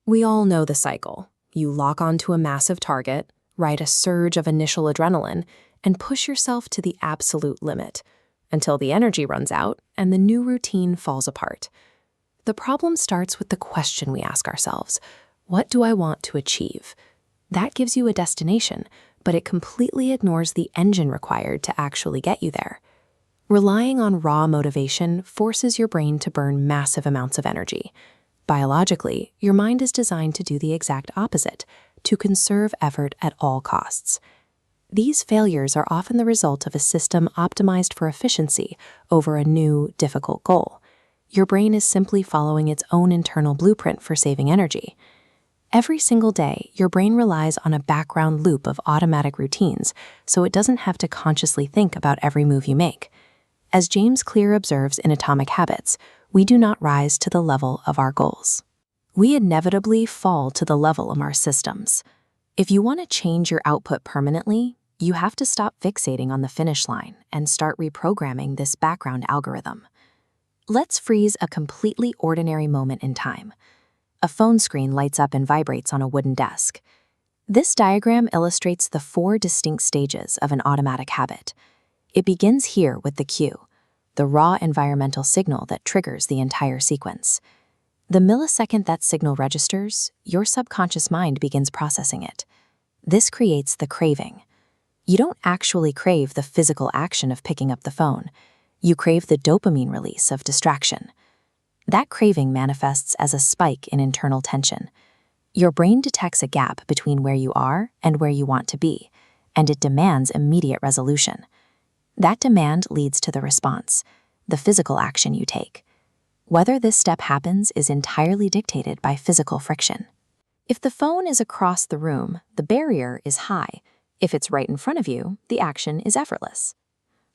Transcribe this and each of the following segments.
We all know the cycle. You lock onto a massive target, ride a surge of initial adrenaline, and push yourself to the absolute limit, until the energy runs out and the new routine falls apart. The problem starts with the question we ask ourselves: what do I want to achieve? That gives you a destination, but it completely ignores the engine required to actually get you there. Relying on raw motivation forces your brain to burn massive amounts of energy. Biologically, your mind is designed to do the exact opposite, to conserve effort at all costs. These failures are often the result of a system optimized for efficiency over a new, difficult goal. Your brain is simply following its own internal blueprint for saving energy. Every single day, your brain relies on a background loop of automatic routines, so it doesn't have to consciously think about every move you make. As James Clear observes in Atomic Habits, we do not rise to the level of our goals. We inevitably fall to the level of our systems. If you want to change your output permanently, you have to stop fixating on the finish line and start reprogramming this background algorithm. Let's freeze a completely ordinary moment in time. A phone screen lights up and vibrates on a wooden desk. This diagram illustrates the 4 distinct stages of an automatic habit. It begins here with the cue, the raw environmental signal that triggers the entire sequence. The millisecond that signal registers, your subconscious mind begins processing it. This creates the craving. You don't actually crave the physical action of picking up the phone. You crave the dopamine release of distraction. That craving manifests as a spike in internal tension. Your brain detects a gap between where you are and where you want to be, and it demands immediate resolution. That demand leads to the response, the physical action you take. Whether this step happens is entirely dictated by physical friction. If the phone is across the room, the barrier is high. If it's right in front of you, the action is effortless.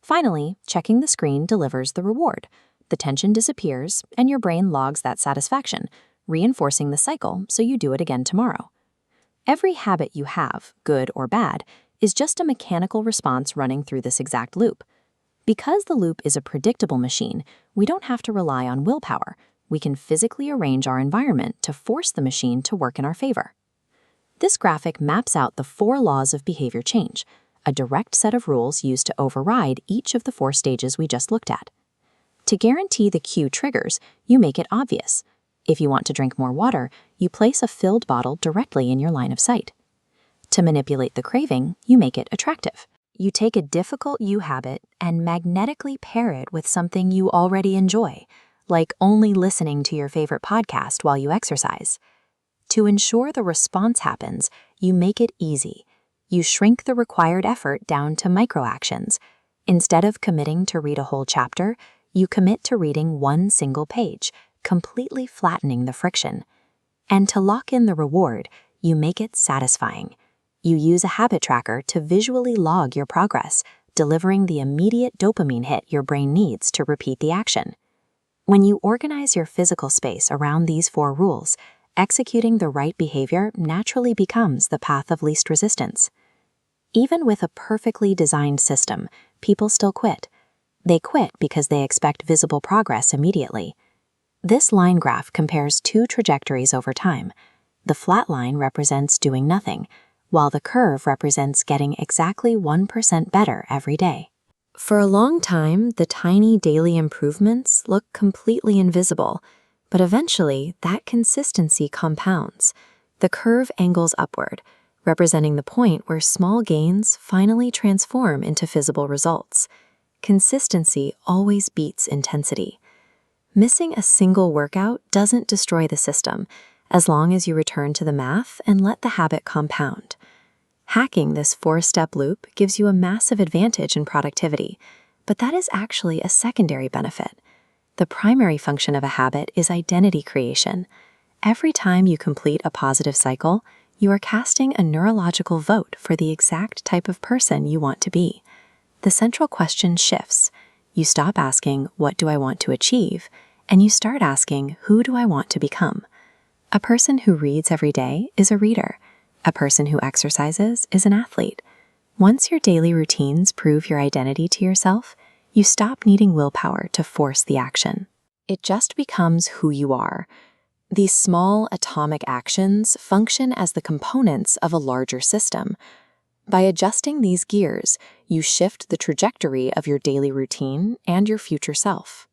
Finally, checking the screen delivers the reward. The tension disappears, and your brain logs that satisfaction, reinforcing the cycle so you do it again tomorrow. Every habit you have, good or bad, is just a mechanical response running through this exact loop. Because the loop is a predictable machine, we don't have to rely on willpower. We can physically arrange our environment to force the machine to work in our favor. This graphic maps out the 4 laws of behavior change, a direct set of rules used to override each of the 4 stages we just looked at. To guarantee the cue triggers, you make it obvious. If you want to drink more water, you place a filled bottle directly in your line of sight. To manipulate the craving, you make it attractive. You take a difficult you habit and magnetically pair it with something you already enjoy, like only listening to your favorite podcast while you exercise. To ensure the response happens, you make it easy. You shrink the required effort down to micro-actions. Instead of committing to read a whole chapter, you commit to reading 1 single page, completely flattening the friction. And to lock in the reward, you make it satisfying. You use a habit tracker to visually log your progress, delivering the immediate dopamine hit your brain needs to repeat the action. When you organize your physical space around these 4 rules, executing the right behavior naturally becomes the path of least resistance. Even with a perfectly designed system, people still quit. They quit because they expect visible progress immediately. This line graph compares 2 trajectories over time. The flat line represents doing nothing, while the curve represents getting exactly 1% better every day. For a long time, the tiny daily improvements look completely invisible, but eventually that consistency compounds. The curve angles upward, representing the point where small gains finally transform into visible results. Consistency always beats intensity. Missing a single workout doesn't destroy the system, as long as you return to the math and let the habit compound. Hacking this 4-step loop gives you a massive advantage in productivity, but that is actually a secondary benefit. The primary function of a habit is identity creation. Every time you complete a positive cycle, you are casting a neurological vote for the exact type of person you want to be. The central question shifts. You stop asking, "What do I want to achieve?" and you start asking, "Who do I want to become?" A person who reads every day is a reader. A person who exercises is an athlete. Once your daily routines prove your identity to yourself, you stop needing willpower to force the action. It just becomes who you are. These small atomic actions function as the components of a larger system. By adjusting these gears, you shift the trajectory of your daily routine and your future self.